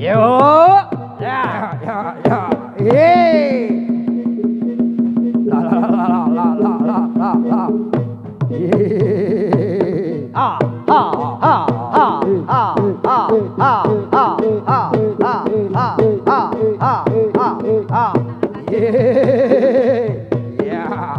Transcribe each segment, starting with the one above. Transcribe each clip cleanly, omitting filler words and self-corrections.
Yo. Ya. Ya. Ya. Ye. La la la la la la la la la. Ye. Ah ah ah ah ah ah ah ah ah ah ah ah ah. Ye. Ya.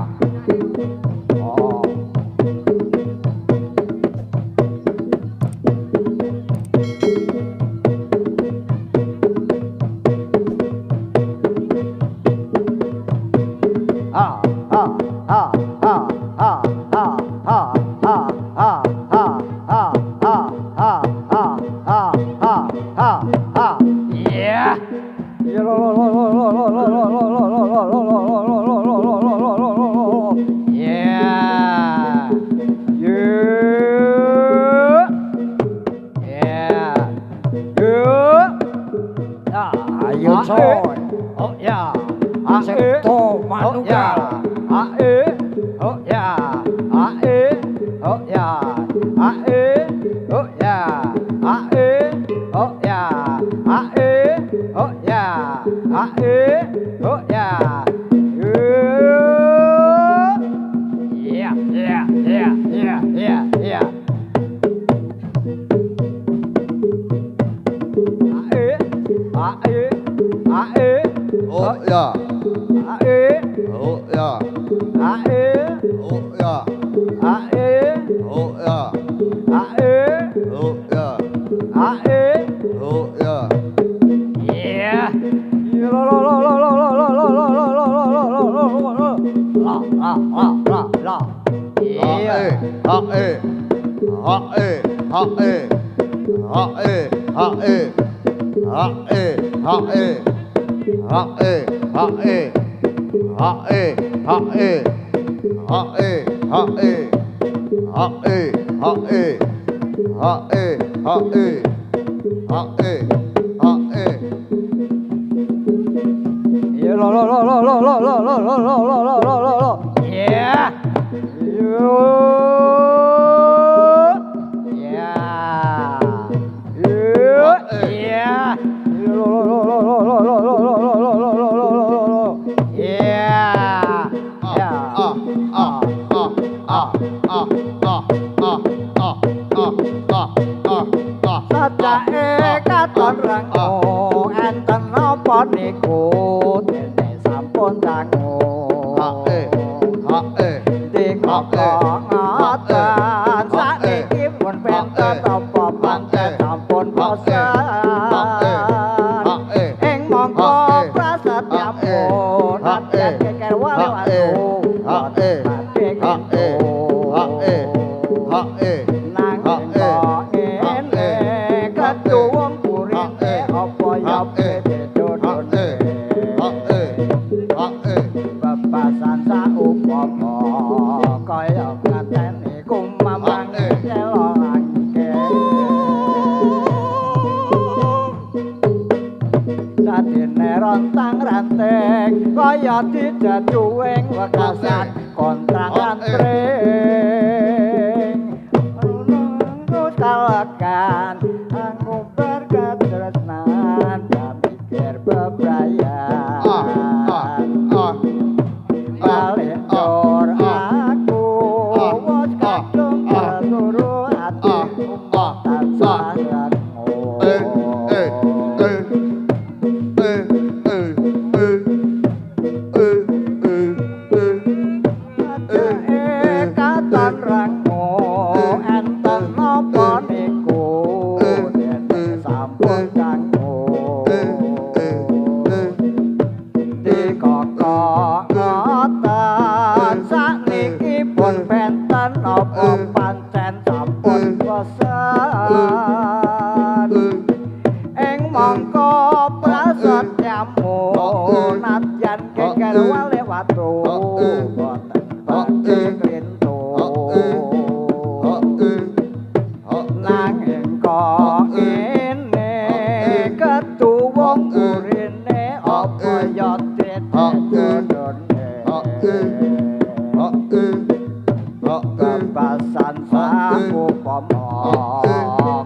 Oh.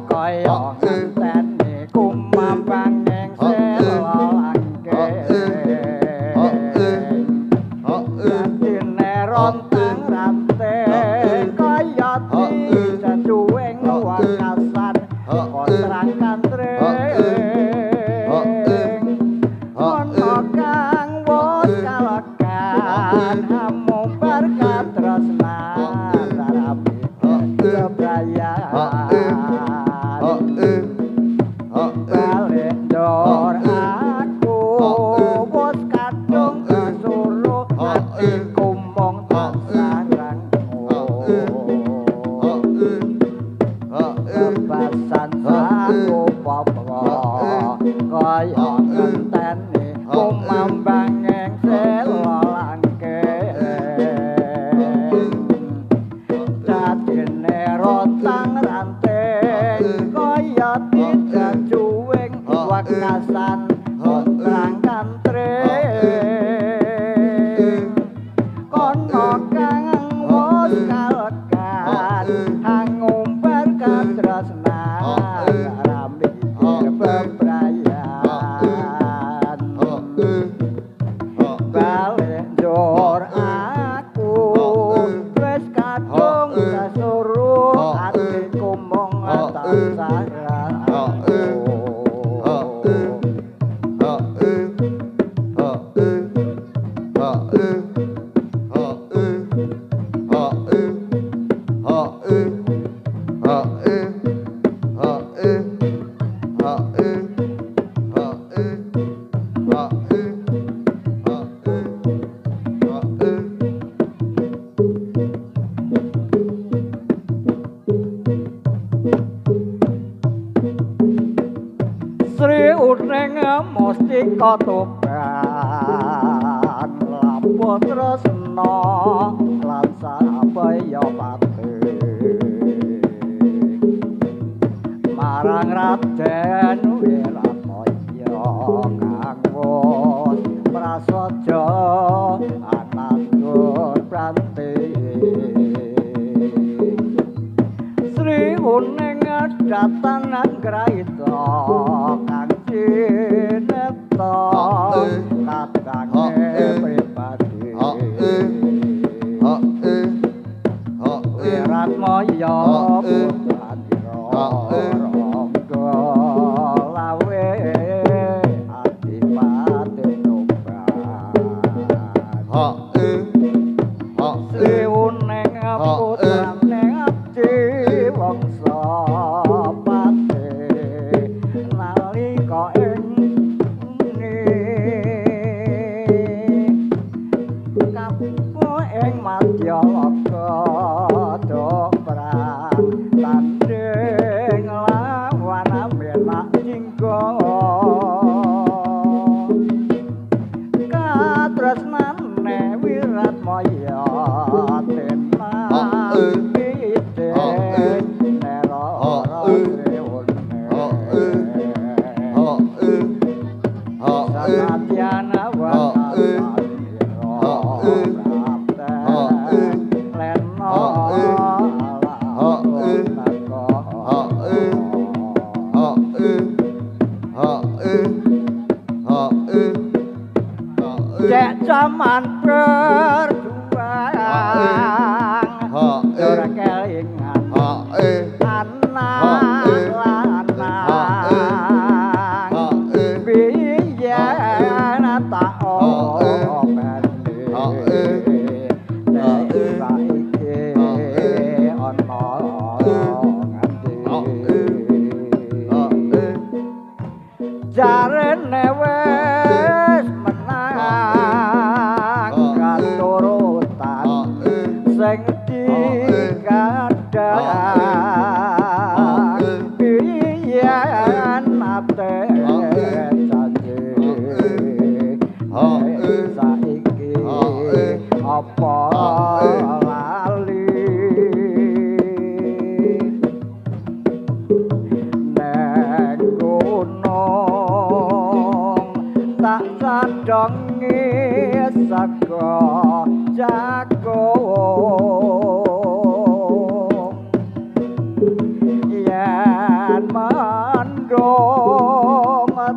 Kaya ngenteni kumambang ana kang wis kalakan amung berkat tresnan sarapi kebrayan balik dor aku wis kadung kasuruh ati kumbang sarangku kebasan saku popo kaya ngenteni kumambang ing selolangke dadine rotang ranting kaya tidak cuwing wakasan kontrang kantring kono kang wis kalekan angumbar katresnan rambi bebrayan balik njur aku wis kadung kasuruh ati kumbang tansah Sri uning mustika toban lampu tresna lan sabaya pati marang Raden Wiratmaya kang wis prasaja anatur pranti Sri uning datan anggraita kang cineta kadange pribadi Wiratmaya putranira rangga lawe adipati toban Sri uning putrane abdi wangsa Madya Loka Dobrang tanding lawan menak jingga katresnane Wiratmaya tenan piten nera sanadyan Cek zaman berjuang ora kelingan anak lanang biyen tak obeni nek saiki ana nganti jarene wis sing dikadang biyen ate janji saiki apa lali nek gunung tak sadongi saka jagung yen mandong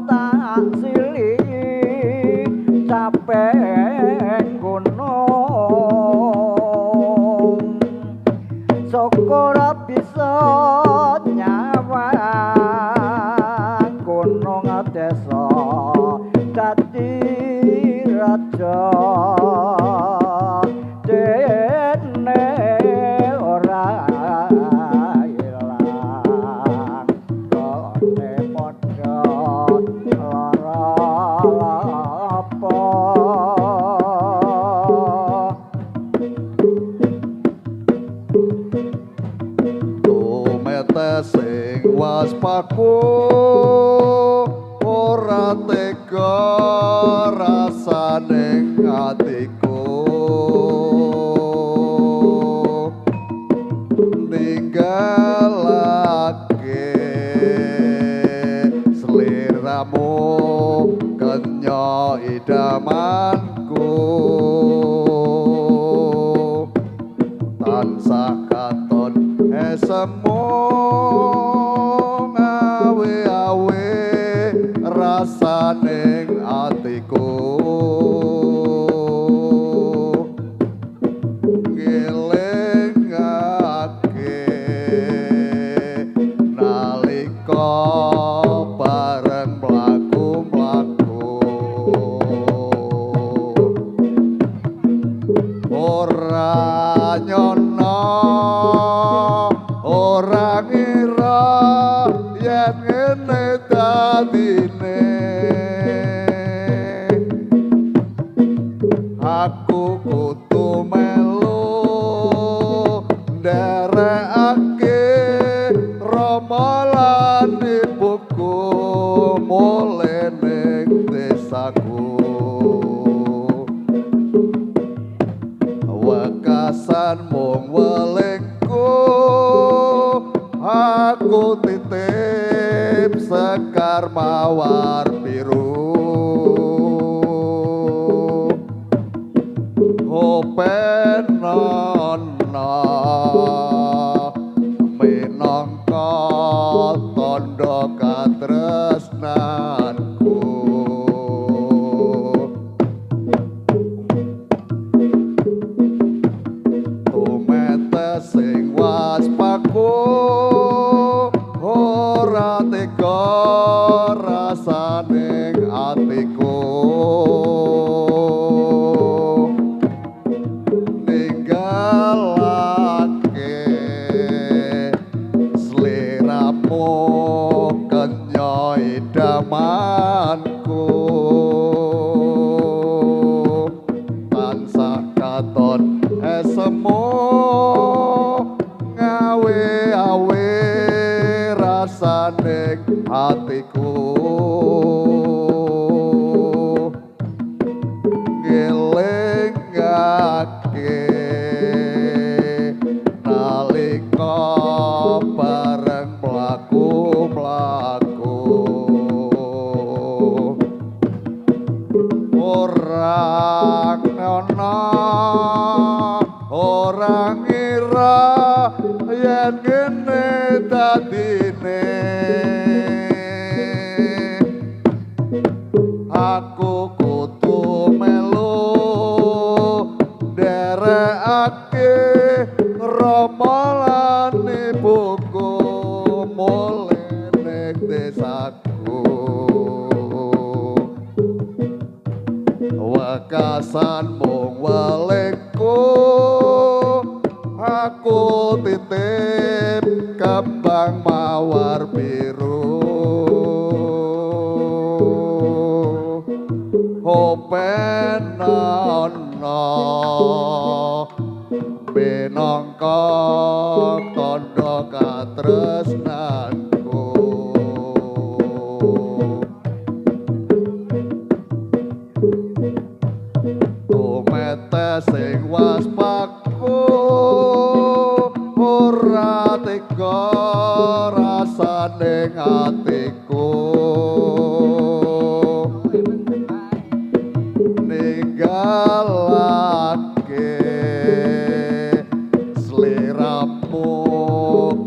tak silih capek gunung syukur bisa nyawang aku ora tega rasane atiku ninggalake sliramu kenya idamanku tansah katon esemu ngawe-awe rasaning atiku ngelingake nalika bareng mlaku-mlaku ora nyono ora ngira yen ngene dadine aku kudu melu nderekake Rama lan ibuku mule ning desaku wekasan mung welingku aku titip sekar mawar biru openono minangka tandha katresnanku tumete sing waspaku ora tega rasaning atiku ninggalake sliramu kenya idamanku tansah katon esemu ngawe-awe rasaning atiku ngelingake nalika bareng mlaku-mlaku ora ngono ora ngira yen ngene dadine aku kudu melu nderekake Rama lan ibuku mule ning desaku wekasan mung welingku aku titip kembang mawar biru openono minangka tandha katresnanku tumete sing waspaku ora tega rasaning atiku ninggalake sliramu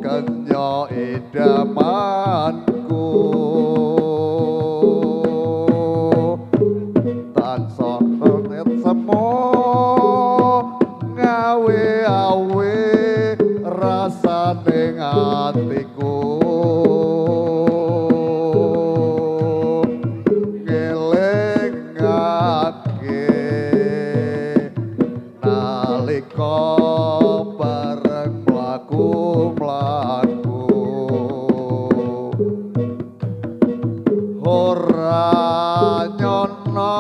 kenya idamanku tansah net semu ngawe-awe rasaning atiku ngelingake nalika bareng mlaku-mlaku ora nyono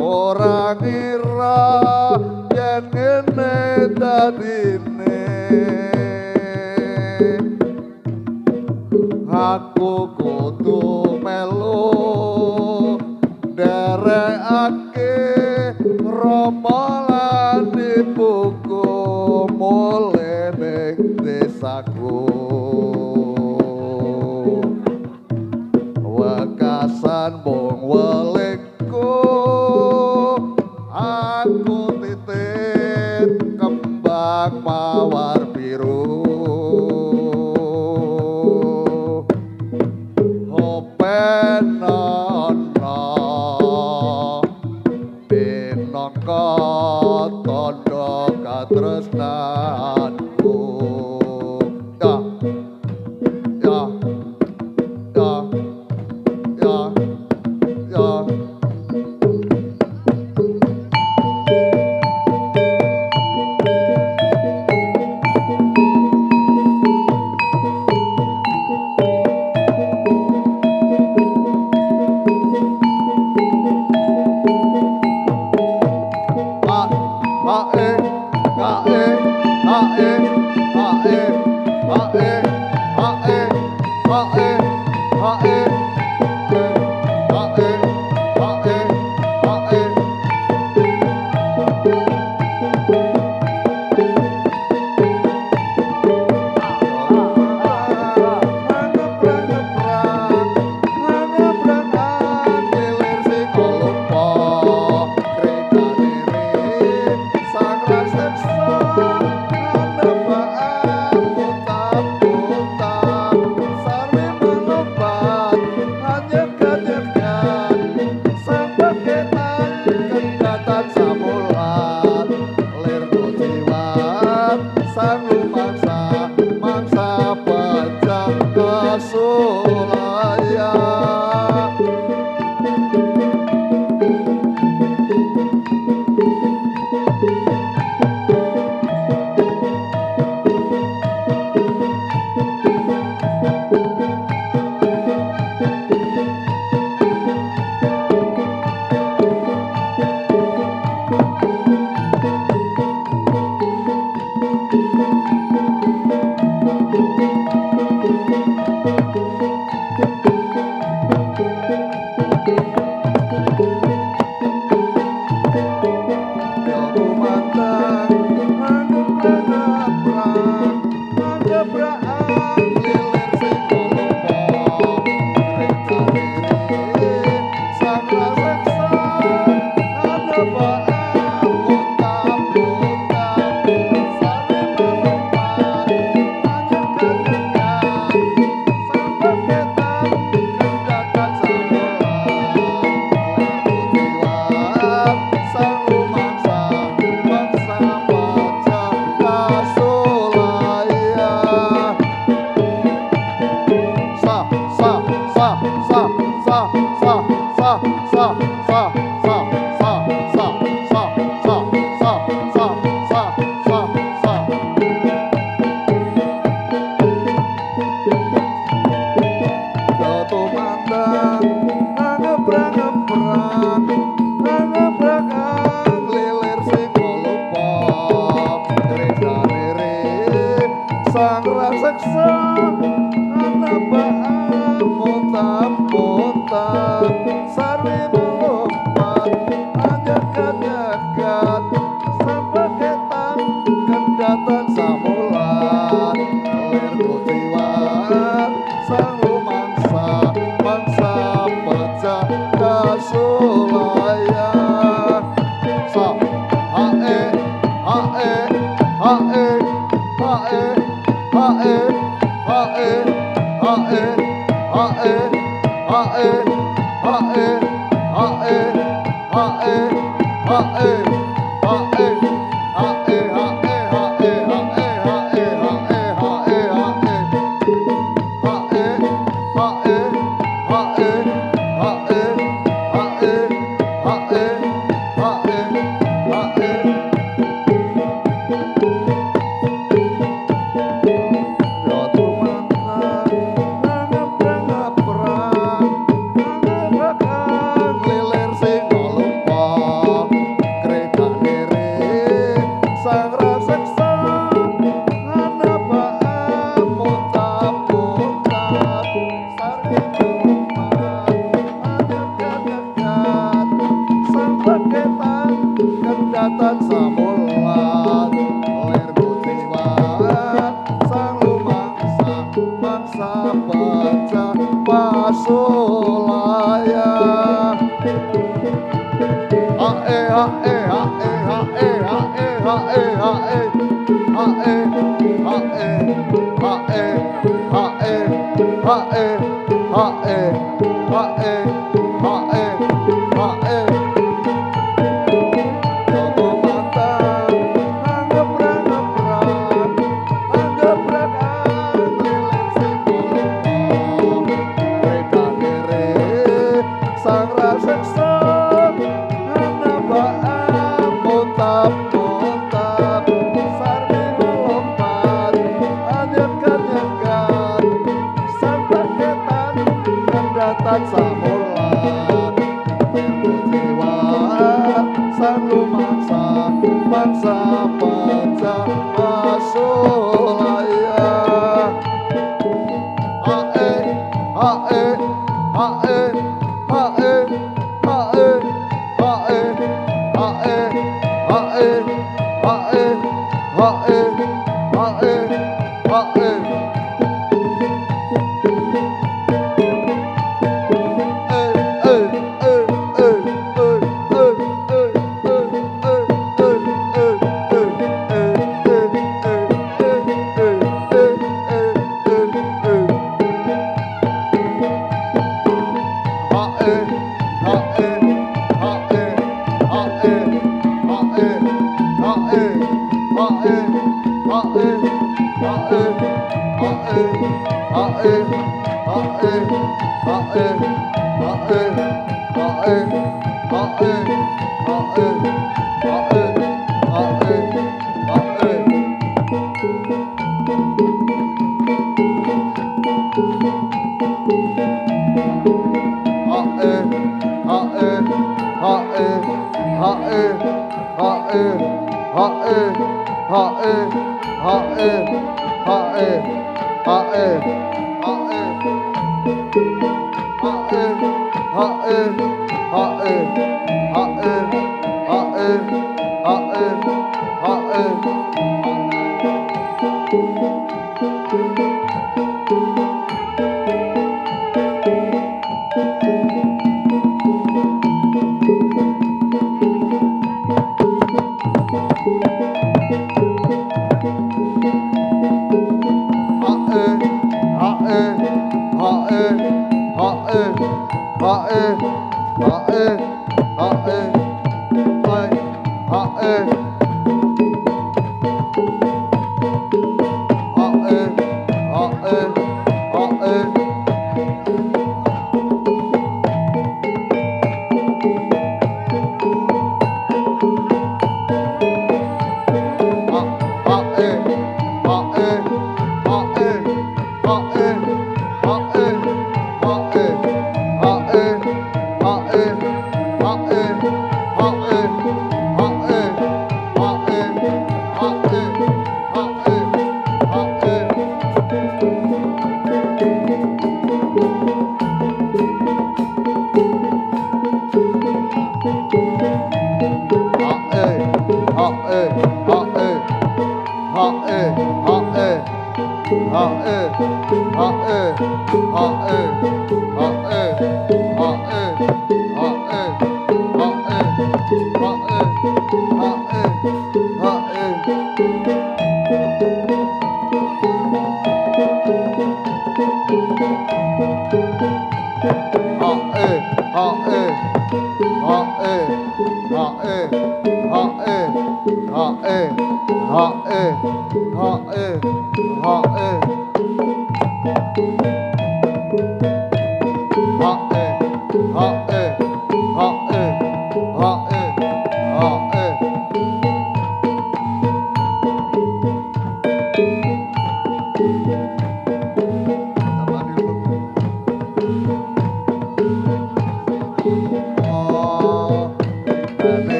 ora ngira yen ngene dadine melu derekake Rama lan ibuku mulih ning desaku wekasan mung welingku aku titip kembang mawar biru openono minangka tandha katresnanku ya ya ya ya ya Sulaya hae hae hae hae hae hae hae hae hae hae hae hae hae hae hae hae Jogo mantap anggeprak anggeprak lilit si pulpo Reda dere sang raseksa anabaan montap-montap sarmi lompat anyek-anyekan sang paketan kendatan samulat ilmu jiwa sang lumangsa bangsa baca masulaya hae hae hae hae hae hae hae hae hae hae hae hae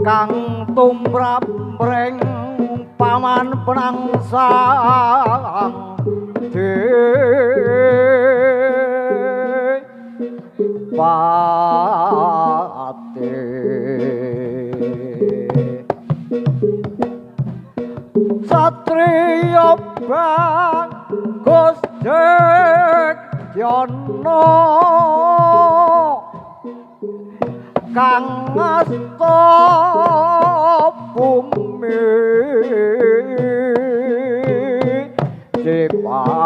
kang tumrap mreng paman penangsang pati satriya bagus Jekyono kang ngasta bumi Jepang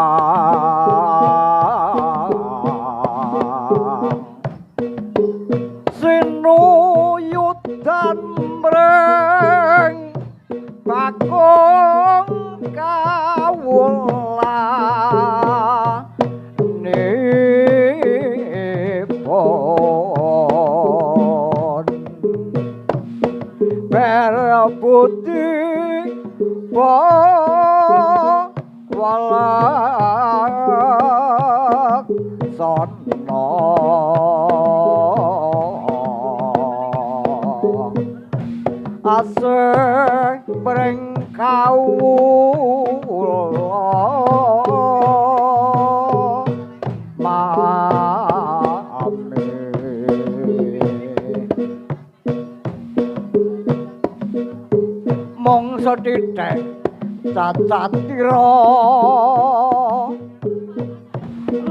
sinuyudan mreng bakung kawula nipun berbudi walak sono asih mreng kawula mami mung sethithik cacatira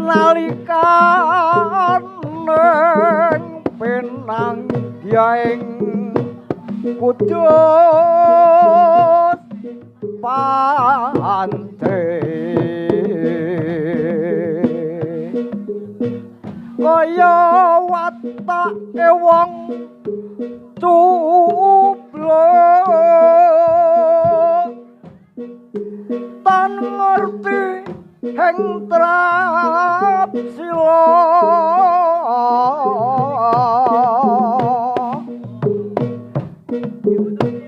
nalikane pinangyaing kudus pante kaya watake wong tublok tan ngerti heng trap sila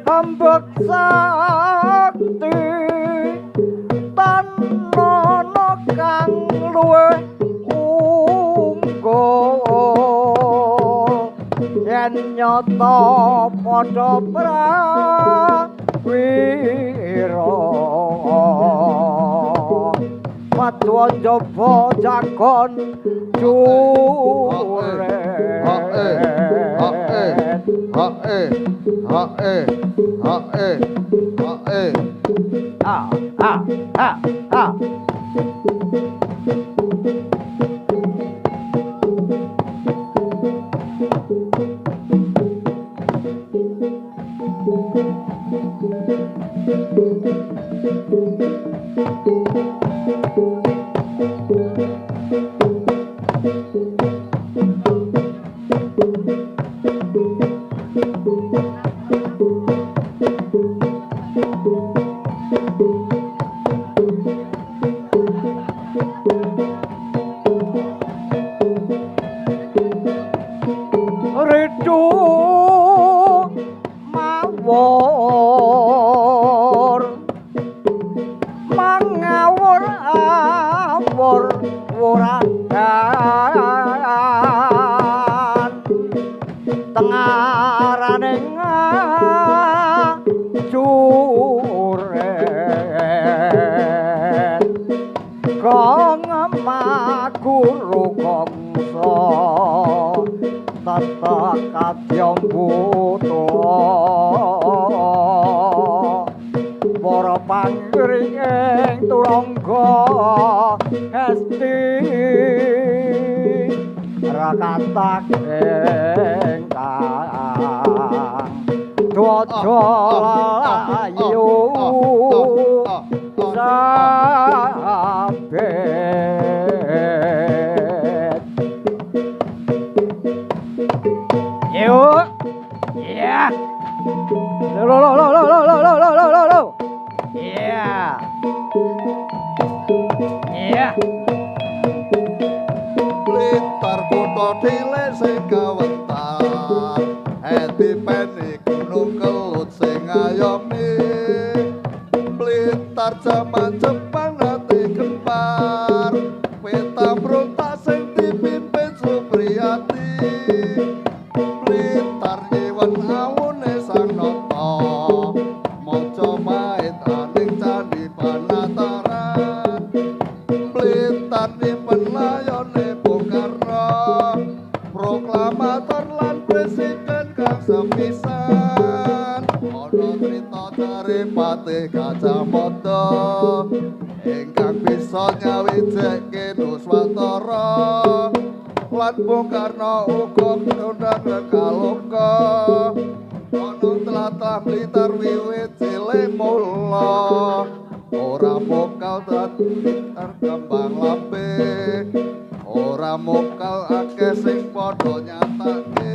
hambek sakti tanana kang luwih unggul yen nyata padha prawira madwa njaba jagon jure Ridu mawur mangawur awur wuradan tengarane ngajuret kong maguru kongso tata kadyam buto para pangring turangga hesti rakatak engkang dwaja layu sabet yuk ya lo ya ya Blitar kutha cilik sing kawentar ati peni gunung kelut sing ayomi Blitar jaman Jepang ati gempar tani pelayone Bung Karno proklamator lan presiden kang sepisan ana crita dari Patih Gajah Mada ingkang bisa nyawijekke Nuswantara lan Bung Karno uga ngundang Rekaloka ana tlatah Blitar wiwit cilik mula ora mokal dadi kembang lambe ora mokal akeh sing padha nyatake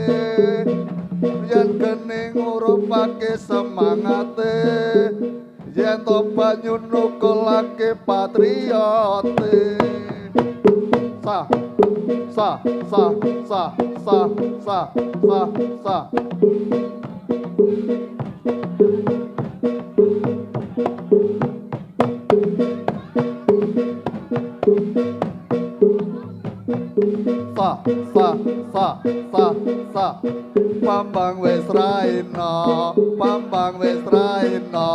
yen gening ngurupake semangate yen to banyu nukulake patriote sa sa sa sa sa sa sa sa sa Bambang wis raina Bambang wis raina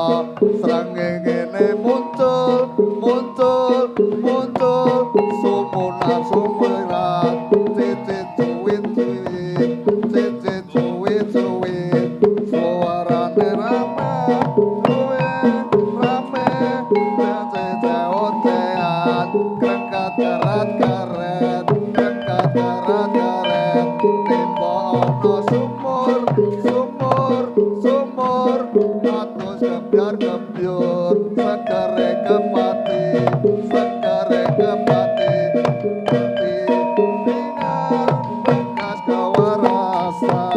srengenge muncul muncul muncul sumunar sumerat cicit cuwit cuwit cicit cuwit cuwit suarane rame cuwit rame cicit ocean kekat kerat karet kekat kerat karet timbo ono sumur sumur sumur atus kebiar kebiur segere kepati segere kepati tinggal bekas kewarasan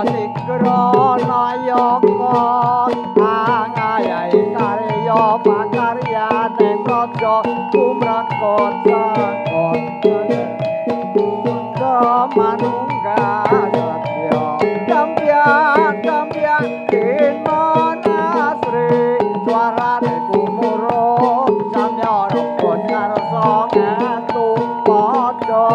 Sikro kon angayai karya pakarya ning praja kumrakot sakon manunggal satya kampya inon asri suarane kumuro samya rukun karsa ngatu padha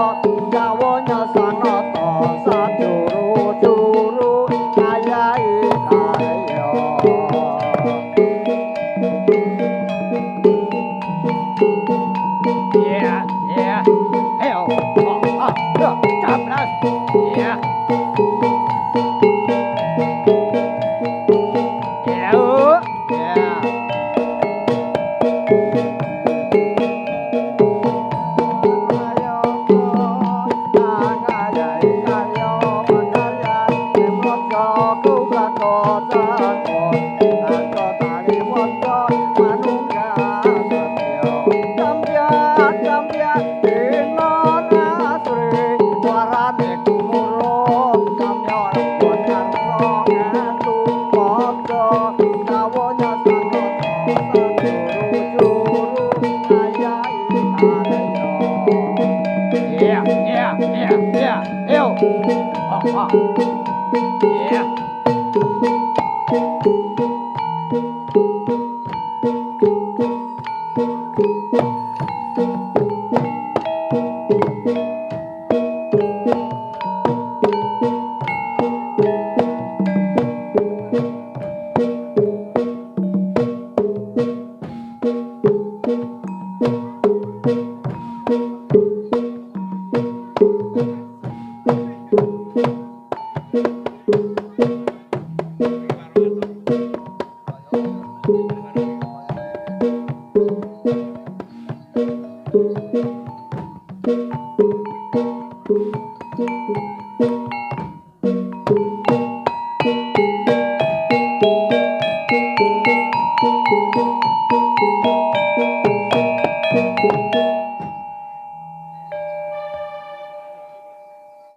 jawonya sanata sajuru-juru kayai karya yeah hey Capras yeah Yeah.